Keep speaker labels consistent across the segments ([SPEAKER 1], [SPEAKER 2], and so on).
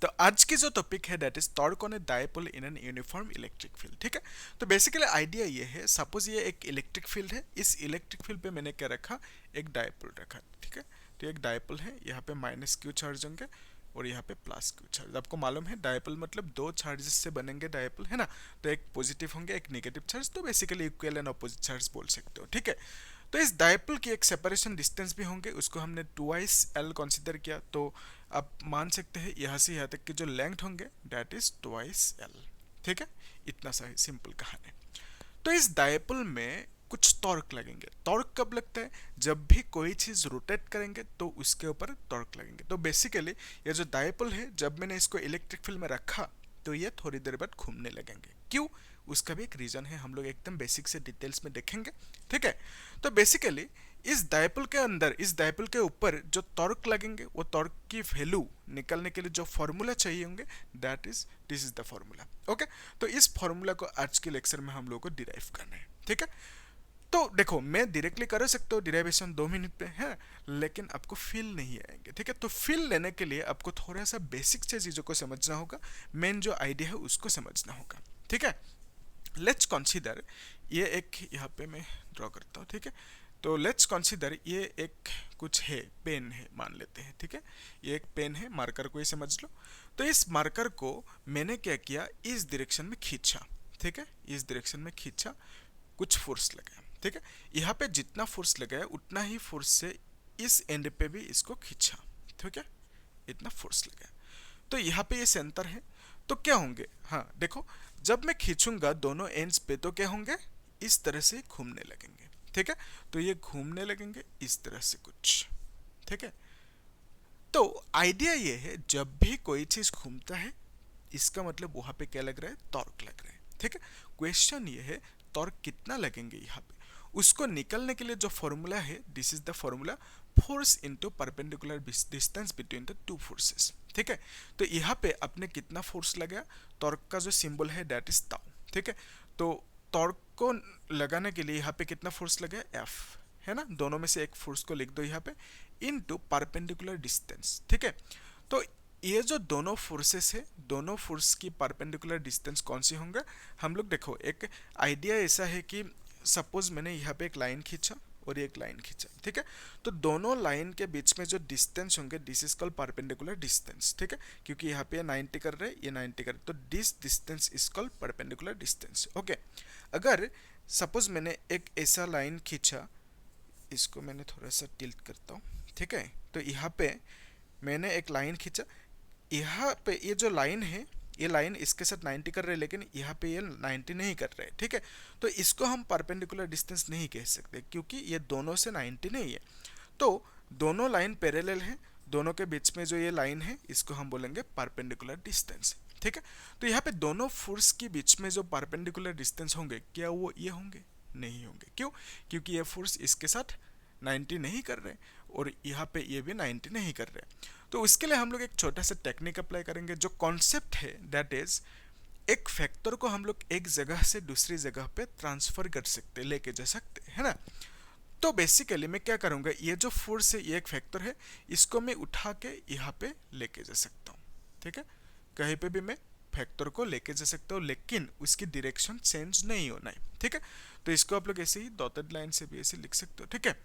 [SPEAKER 1] तो आज की जो टॉपिक है that is torque on A dipole in an uniform electric field. ठीक है, तो बेसिकली आइडिया ये है, सपोज ये एक इलेक्ट्रिक फील्ड है, इस इलेक्ट्रिक फील्ड पे मैंने क्या रखा, एक डायपोल रखा। ठीक है, तो एक डायपोल है, यहाँ पे माइनस क्यू चार्ज होंगे और यहाँ पे प्लस क्यू चार्ज। आपको मालूम है डायपोल मतलब दो चार्जेस से बनेंगे डायपोल, है ना। तो एक पॉजिटिव होंगे, एक नेगेटिव चार्ज, तो basically equal and opposite charge बोल सकते हो। ठीक है, तो इस डायपोल की एक सेपरेशन डिस्टेंस भी होंगे, उसको हमने 2x l कंसीडर किया। तो आप मान सकते हैं यहाँ से यहाँ तक की जो लेंथ होंगे दैट इज 2x l। ठीक है, इतना सा ही सिंपल कहानी। तो इस डायपोल में कुछ टॉर्क लगेंगे। टॉर्क कब लगता है, जब भी कोई चीज रोटेट करेंगे तो उसके ऊपर टॉर्क लगेंगे। तो बेसिकली ये जो डायपोल है, जब मैंने इसको इलेक्ट्रिक फील्ड में रखा तो ये थोड़ी देर बाद घूमने लगेंगे। क्यों, उसका भी एक रीजन है, हम लोग एकदम बेसिक से डिटेल्स में देखेंगे। ठीक है, तो बेसिकली इस डायपोल के अंदर, इस डायपोल के ऊपर जो टॉर्क लगेंगे, वो टॉर्क की वैल्यू निकालने के लिए जो फॉर्मूला चाहिए होंगे that is this is the formula. Okay, तो इस फॉर्मूला को आज के लेक्चर में हम लोग को डिराइव करना है। ठीक है, तो देखो मैं डायरेक्टली कर सकता हूँ डिराइवेशन 2 मिनट पे है, लेकिन आपको फील नहीं आएंगे। ठीक है, तो फील लेने के लिए आपको थोड़ा सा बेसिक से चीज़ों को समझना होगा, मेन जो आइडिया है उसको समझना होगा। ठीक है, लेट्स कंसीडर ये एक, यहाँ पे मैं ड्रॉ करता हूँ। ठीक है, तो लेट्स कंसीडर ये एक कुछ है, पेन है मान लेते हैं। ठीक है, ये एक पेन है, मार्कर को ही समझ लो। तो इस मार्कर को मैंने क्या किया, इस डायरेक्शन में खींचा। ठीक है, इस डायरेक्शन में खींचा, कुछ फोर्स लगाया। ठीक है, यहाँ पे जितना फोर्स लगाया उतना ही फोर्स से इस एंड पे भी इसको खींचा। ठीक है, इतना फोर्स लगाया। तो यहाँ पे ये सेंटर है, तो क्या होंगे, हाँ देखो, जब मैं खींचूंगा दोनों एंड्स पे तो क्या होंगे, इस तरह से घूमने लगेंगे। ठीक है, तो ये घूमने लगेंगे इस तरह से कुछ। ठीक है, तो आइडिया ये है, जब भी कोई चीज घूमता है इसका मतलब वहां पे क्या लग रहा है, टॉर्क लग रहा है। ठीक है, क्वेश्चन ये है टॉर्क कितना लगेंगे यहाँ पे, उसको निकलने के लिए जो फॉर्मूला है this is the formula, force into perpendicular distance between the two forces. ठीक है, तो यहाँ पे आपने कितना फोर्स लगाया, टॉर्क का जो सिंबल है दैट इज ताउ। ठीक है, तो टॉर्क को लगाने के लिए यहाँ पे कितना फोर्स लगाया, एफ, है ना, दोनों में से एक फोर्स को लिख दो यहाँ पे, इनटू परपेंडिकुलर डिस्टेंस। ठीक है, तो ये जो दोनों फोर्सेस है, दोनों फोर्स की परपेंडिकुलर डिस्टेंस कौन सी होंगे, हम लोग देखो एक आइडिया ऐसा है कि सपोज मैंने यहाँ पे एक लाइन खींचा और एक लाइन खींचा। ठीक है, तो दोनों लाइन के बीच में जो डिस्टेंस होंगे this is called perpendicular distance. ठीक है, क्योंकि यहाँ पे 90 कर रहे हैं, ये 90 कर रहे, तो this distance is called perpendicular distance. Okay, अगर सपोज मैंने एक ऐसा लाइन खींचा, इसको मैंने थोड़ा सा टिल्ट करता हूँ। ठीक है, तो यहाँ पे मैंने एक लाइन खींचा, यहाँ पे ये जो लाइन है, ये लाइन इसके साथ 90 कर रहे हैं, लेकिन यहाँ पे ये 90 नहीं कर रहे। ठीक है, तो इसको हम परपेंडिकुलर डिस्टेंस नहीं कह सकते क्योंकि ये दोनों से 90 नहीं है। तो दोनों लाइन पैरेलल है, दोनों के बीच में जो ये लाइन है इसको हम बोलेंगे परपेंडिकुलर डिस्टेंस। ठीक है, तो यहाँ पे दोनों फोर्स के बीच में जो परपेंडिकुलर डिस्टेंस होंगे, क्या वो ये होंगे, नहीं होंगे। क्यों, क्योंकि ये फोर्स इसके साथ 90 नहीं कर रहे और यहाँ पे ये भी 90 नहीं कर रहे। तो उसके लिए हम लोग एक छोटा सा टेक्निक अप्लाई करेंगे। जो कॉन्सेप्ट है दैट इज, एक फैक्टर को हम लोग एक जगह से दूसरी जगह पे ट्रांसफर कर सकते, लेके जा सकते, है ना। तो बेसिकली मैं क्या करूंगा, ये जो फोर्स है, ये एक फैक्टर है, इसको मैं उठा के यहाँ पे लेके जा सकता हूँ। ठीक है, कहीं पे भी मैं फैक्टर को लेके जा सकता हूँ, लेकिन उसकी डायरेक्शन चेंज नहीं होना है। ठीक है, तो इसको आप लोग ऐसे ही डॉटेड लाइन से भी ऐसे लिख सकते हो। ठीक है,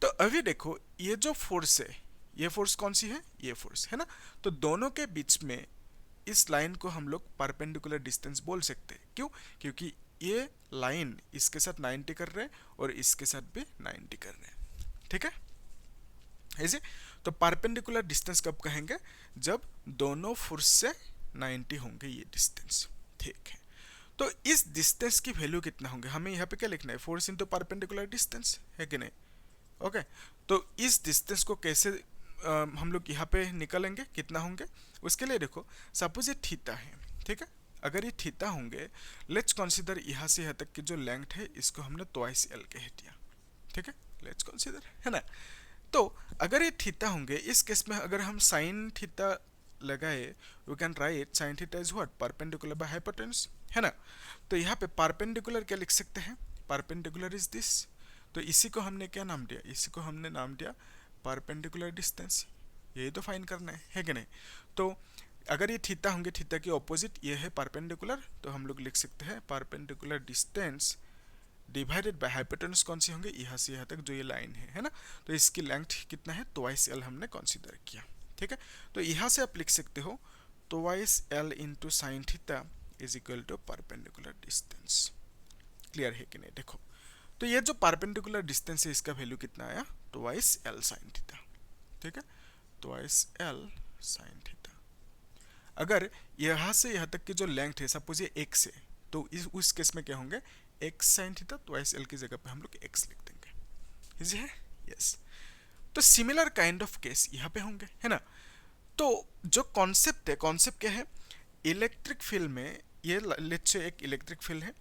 [SPEAKER 1] तो अभी देखो ये जो फोर्स है, ये फोर्स कौन सी है, ये फोर्स है ना। तो दोनों के बीच में इस लाइन को हम लोग परपेंडिकुलर डिस्टेंस बोल सकते हैं। क्यों, क्योंकि ये लाइन इसके साथ 90 कर रहे हैं और इसके साथ भी 90 कर रहे हैं। ठीक है, ऐसे तो परपेंडिकुलर डिस्टेंस कब कहेंगे, जब दोनों फोर्स से 90 होंगे ये डिस्टेंस। ठीक है, तो इस डिस्टेंस की वैल्यू कितना होंगे, हमें यहाँ पे क्या लिखना है, फोर्स इंटू परपेंडिकुलर डिस्टेंस, है कि नहीं। ओके, तो इस डिस्टेंस को कैसे हम लोग यहाँ पे निकालेंगे, कितना होंगे, उसके लिए देखो सपोज ये थीटा है। ठीक है, अगर ये थीटा होंगे, लेट्स कंसीडर यहाँ से यहाँ तक की जो लेंथ है इसको हमने ट्वाइस एल कह दिया। ठीक है, लेट्स कंसीडर, है ना। तो अगर ये थीटा होंगे, इस केस में अगर हम साइन थीटा लगाए, we can write sine theta is what, perpendicular by hypotenuse, है ना। तो यहाँ पे परपेंडिकुलर क्या लिख सकते हैं, परपेंडिकुलर इज दिस। तो इसी को हमने क्या नाम दिया, इसी को हमने नाम दिया परपेंडिकुलर डिस्टेंस। यही तो फाइन करना है कि नहीं। तो अगर ये थीटा होंगे, थीटा की ऑपोजिट ये है परपेंडिकुलर, तो हम लोग लिख सकते हैं perpendicular distance divided by hypotenuse कौन सी होंगे, यहाँ से यहाँ तक जो ये लाइन है ना, तो इसकी लेंथ कितना है, ट्वाइस एल हमने कंसीडर किया। ठीक है, तो यहाँ से आप लिख सकते हो twice L into sine theta is equal to perpendicular distance. Clear है कि नहीं? देखो, तो ये जो परपेंडिकुलर डिस्टेंस है इसका वैल्यू कितना आया, ट्वाइस एल साइन थीटा। ठीक है, ट्वाइस एल साइन थीटा। अगर यहाँ से यहाँ तक की जो लेंथ है सपोज ये x है, तो उस केस में क्या होंगे, x sine theta, twice L की जगह पे हम लोग x लिख देंगे। इजी है? यस। तो सिमिलर काइंड ऑफ केस यहाँ पे होंगे, है ना। तो जो कॉन्सेप्ट है, कॉन्सेप्ट क्या है, इलेक्ट्रिक फील्ड में ये लेट्स से एक इलेक्ट्रिक फील्ड है,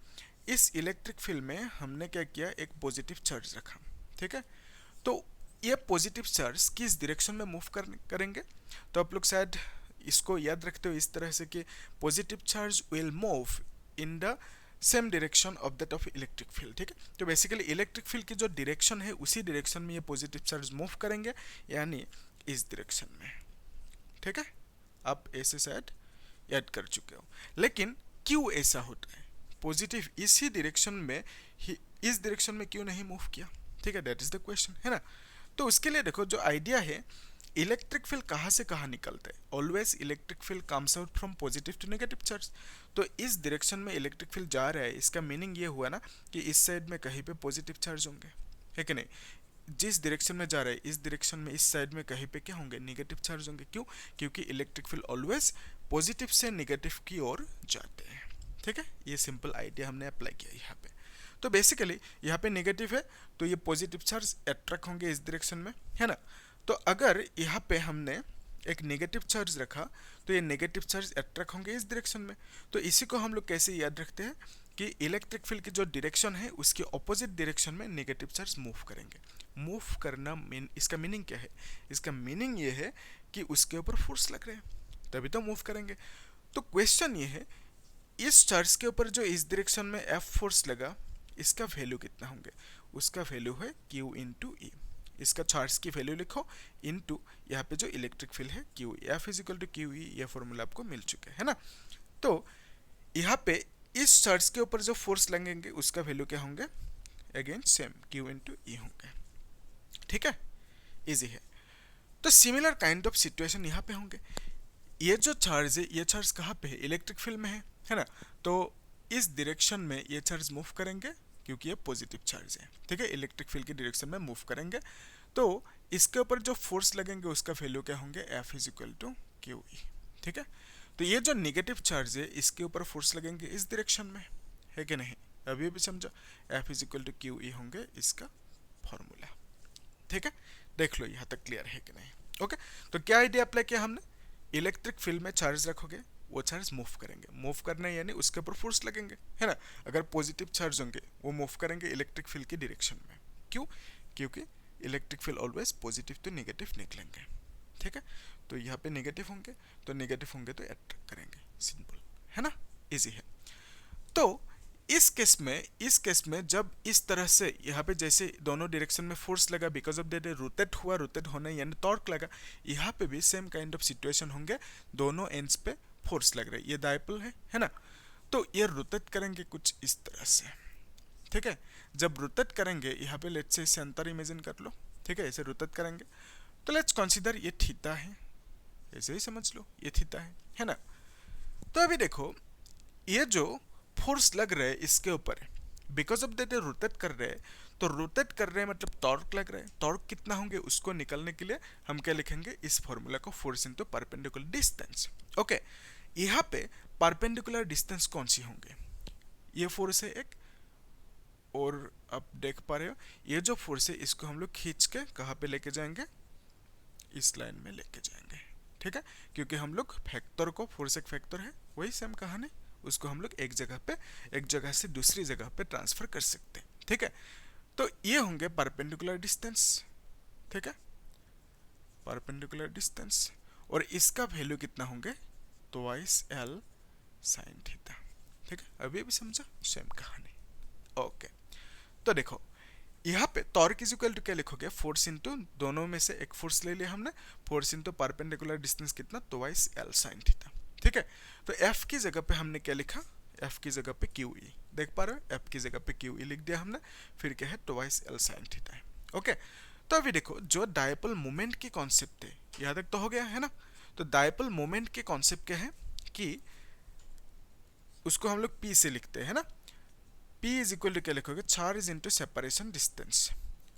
[SPEAKER 1] इस इलेक्ट्रिक फील्ड में हमने क्या किया, एक पॉजिटिव चार्ज रखा। ठीक है, तो ये पॉजिटिव चार्ज किस डायरेक्शन में मूव करेंगे, तो आप लोग शायद इसको याद रखते हो इस तरह से कि positive charge will move in the same direction of that of electric field. ठीक है, तो बेसिकली इलेक्ट्रिक फील्ड की जो डायरेक्शन है उसी डायरेक्शन में ये पॉजिटिव चार्ज मूव करेंगे, यानी इस डायरेक्शन में। ठीक है, आप ऐसे शायद याद कर चुके हो, लेकिन क्यों ऐसा होता है, पॉजिटिव इसी डायरेक्शन में ही इस डायरेक्शन में क्यों नहीं मूव किया? ठीक है, दैट इज द क्वेश्चन, है ना। तो उसके लिए देखो जो आइडिया है, इलेक्ट्रिक फील्ड कहाँ से कहाँ निकलता है, always electric field comes out from positive to negative charge. तो इस डायरेक्शन में इलेक्ट्रिक फील्ड जा रहा है, इसका मीनिंग ये हुआ ना कि इस साइड में कहीं पे पॉजिटिव चार्ज होंगे, है कि नहीं। जिस डायरेक्शन में जा रहा है इस डायरेक्शन में इस साइड में कहीं पे क्या होंगे, नेगेटिव चार्ज होंगे। क्यों? क्योंकि इलेक्ट्रिक फील्ड ऑलवेज पॉजिटिव से नेगेटिव की ओर जाते हैं। ठीक है, ये सिंपल आइडिया हमने अप्लाई किया यहाँ पे। तो बेसिकली यहाँ पे नेगेटिव है तो ये पॉजिटिव चार्ज अट्रैक्ट होंगे इस डायरेक्शन में, है ना। तो अगर यहाँ पे हमने एक नेगेटिव चार्ज रखा तो ये नेगेटिव चार्ज अट्रैक्ट होंगे इस डायरेक्शन में। तो इसी को हम लोग कैसे याद रखते हैं कि इलेक्ट्रिक फील्ड की जो डायरेक्शन है उसके ऑपोजिट डायरेक्शन में नेगेटिव चार्ज मूव करेंगे। मूव करना इसका मीनिंग क्या है, इसका मीनिंग ये है कि उसके ऊपर फोर्स लग रहे हैं तभी तो मूव करेंगे। तो क्वेश्चन ये है, इस चार्ज के ऊपर जो इस डायरेक्शन में एफ फोर्स लगा इसका वैल्यू कितना होंगे, उसका वैल्यू है Q इंटू ई। इसका चार्ज की वैल्यू लिखो इनटू यहाँ पे जो इलेक्ट्रिक फील्ड है Q, F is equal to Q E, यह फॉर्मूला आपको मिल चुका है ना। तो यहाँ पे इस चार्ज के ऊपर जो फोर्स लगेंगे उसका वैल्यू क्या होंगे, अगेन सेम Q इंटू ई होंगे। ठीक है, इजी है। तो सिमिलर काइंड ऑफ सिचुएशन यहाँ पे होंगे। ये जो चार्ज है ये चार्ज कहाँ पे है, इलेक्ट्रिक फील्ड में है ना। तो इस डायरेक्शन में ये चार्ज मूव करेंगे क्योंकि ये पॉजिटिव चार्ज है। ठीक है, इलेक्ट्रिक फील्ड की डायरेक्शन में मूव करेंगे, तो इसके ऊपर जो फोर्स लगेंगे उसका वैल्यू क्या होंगे, F is equal to Q E. ठीक है, तो ये जो नेगेटिव चार्ज है इसके ऊपर फोर्स लगेंगे इस डायरेक्शन में, है कि नहीं, अभी भी समझो, F is equal to Q E होंगे इसका फॉर्मूला। ठीक है, देख लो यहाँ तक क्लियर है कि नहीं। ओके, तो क्या आइडिया अप्लाई किया हमने, इलेक्ट्रिक फील्ड में चार्ज रखोगे वो चार्ज मूव करेंगे, मूव करना यानी उसके ऊपर फोर्स लगेंगे, है ना। अगर पॉजिटिव चार्ज होंगे वो मूव करेंगे इलेक्ट्रिक फील्ड की डायरेक्शन में। क्यों? क्योंकि इलेक्ट्रिक फील्ड ऑलवेज पॉजिटिव तो नेगेटिव निकलेंगे। ठीक है, तो यहाँ पे नेगेटिव होंगे तो नेगेटिव होंगे तो अट्रैक्ट करेंगे, सिंपल है ना, इजी है। तो इस केस में जब इस तरह से यहाँ पे जैसे दोनों डायरेक्शन में फोर्स लगा, बिकॉज ऑफ दैट रोटेट हुआ, रोटेट होने यानी टॉर्क लगा, यहाँ पे भी सेम काइंड ऑफ सिचुएशन होंगे, दोनों एंड्स पे फोर्स लग रहा है, ये डायपोल है ना। तो ये रोटेट करेंगे कुछ इस तरह से। ठीक है, जब रोटेट करेंगे यहाँ पे लेट्स से सेंटर इमेजिन कर लो। ठीक है, ऐसे रोटेट करेंगे तो लेट्स कंसीडर ये थीटा है, ऐसे ही समझ लो ये थीटा है ना। तो अभी देखो ये जो फोर्स लग रहा है इसके ऊपर, बिकॉज ऑफ दैट रोटेट कर रहे हैं, तो रोटेट कर रहे हैं मतलब टॉर्क लग रहा है। टॉर्क कितना होंगे उसको निकालने के लिए हम क्या लिखेंगे, इस फॉर्मूला को, force into perpendicular distance. Okay, यहाँ पे परपेंडिकुलर डिस्टेंस कौन सी होंगे, ये फोर्स है एक, और आप देख पा रहे हो ये जो फोर्स है इसको हम लोग खींच के कहाँ पे लेके जाएंगे, इस लाइन में लेके जाएंगे। ठीक है, क्योंकि हम लोग फैक्टर को, फोर्स एक फैक्टर है, वही सेम कहानी, उसको हम लोग एक जगह से दूसरी जगह पे ट्रांसफर कर सकते हैं। ठीक है, तो ये होंगे परपेंडिकुलर डिस्टेंस। ठीक है, परपेंडिकुलर डिस्टेंस, और इसका वैल्यू कितना होंगे, ट्वाइस एल साइन थीटा। ठीक है, अभी भी समझा, सेम कहानी। ओके, तो देखो यहाँ पे टॉर्क इज इक्वल टू क्या लिखोगे, फोर्स इनटू, दोनों में से एक फोर्स ले लिया हमने, फोर्स इनटू परपेंडिकुलर डिस्टेंस कितना, ट्वाइस एल साइन थीटा। ठीक है। तो एफ की जगह पे हमने क्या लिखा, एफ की जगह पे क्यू ई, देख पा रहे हो, एफ की जगह पे क्यू ई लिख दिया हमने, फिर क्या है ट्वाइस एल साइन थीटा है। ओके, तो अभी देखो जो डायपोल मोमेंट की कॉन्सेप्ट है, यहां तक तो हो गया है ना। तो डायपोल मोमेंट के कॉन्सेप्ट क्या है कि उसको हम लोग पी से लिखते हैं ना, पी इज इक्वल टू क्या लिखोगे, charge into separation distance.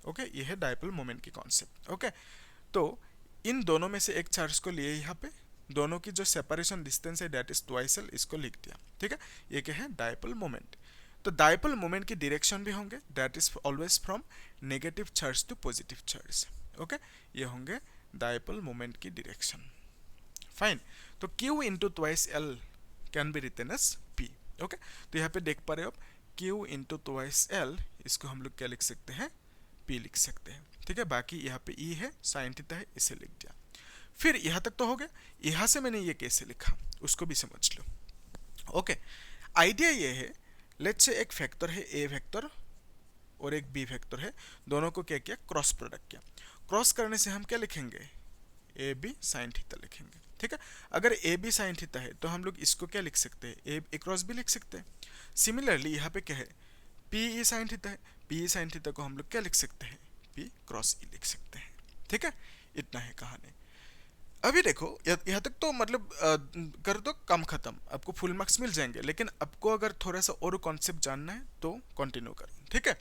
[SPEAKER 1] Okay, ये है डायपोल मोमेंट की कॉन्सेप्ट। ओके, तो इन दोनों में से एक चार्ज को लिए यहाँ पे, दोनों की जो सेपरेशन डिस्टेंस है दैट इज ट्वाइस एल, इसको लिख दिया। ठीक है, ये क्या है डायपोल मोमेंट। तो डायपोल मोमेंट की डायरेक्शन भी होंगे that is always from negative charge to positive charge. Okay, ये होंगे डायपोल मोमेंट की डायरेक्शन। फाइन, तो Q into twice L can be written as P। Okay, तो यहाँ पे देख पा रहे हो आप Q इंटू ट्वाइस L, इसको हम लोग क्या लिख सकते हैं, P लिख सकते हैं। ठीक है, बाकी यहाँ पे E है, साइन थीटा है, इसे लिख दिया। फिर यहाँ तक तो हो गया, यहाँ से मैंने ये कैसे लिखा उसको भी समझ लो। ओके, आइडिया ये है, लेट्स से एक वेक्टर है A वेक्टर और एक B वेक्टर है, दोनों को क्या किया, क्रॉस प्रोडक्ट किया। क्रॉस करने से हम क्या लिखेंगे, ए बी साइन थीटा लिखेंगे। ठीक है, अगर ए बी साइन थीटा है तो हम लोग इसको क्या लिख सकते हैं, ए क्रॉस बी लिख सकते हैं। सिमिलरली यहाँ पे क्या है, पी ई साइन थीटा है, पी ई साइन थीटा को हम लोग क्या लिख सकते हैं, पी क्रॉस ई लिख सकते हैं। ठीक है, इतना है कहानी। अभी देखो यहाँ तक तो मतलब कर दो काम खत्म, आपको फुल मार्क्स मिल जाएंगे। लेकिन आपको अगर थोड़ा सा और कॉन्सेप्ट जानना है तो कंटिन्यू करो। ठीक है,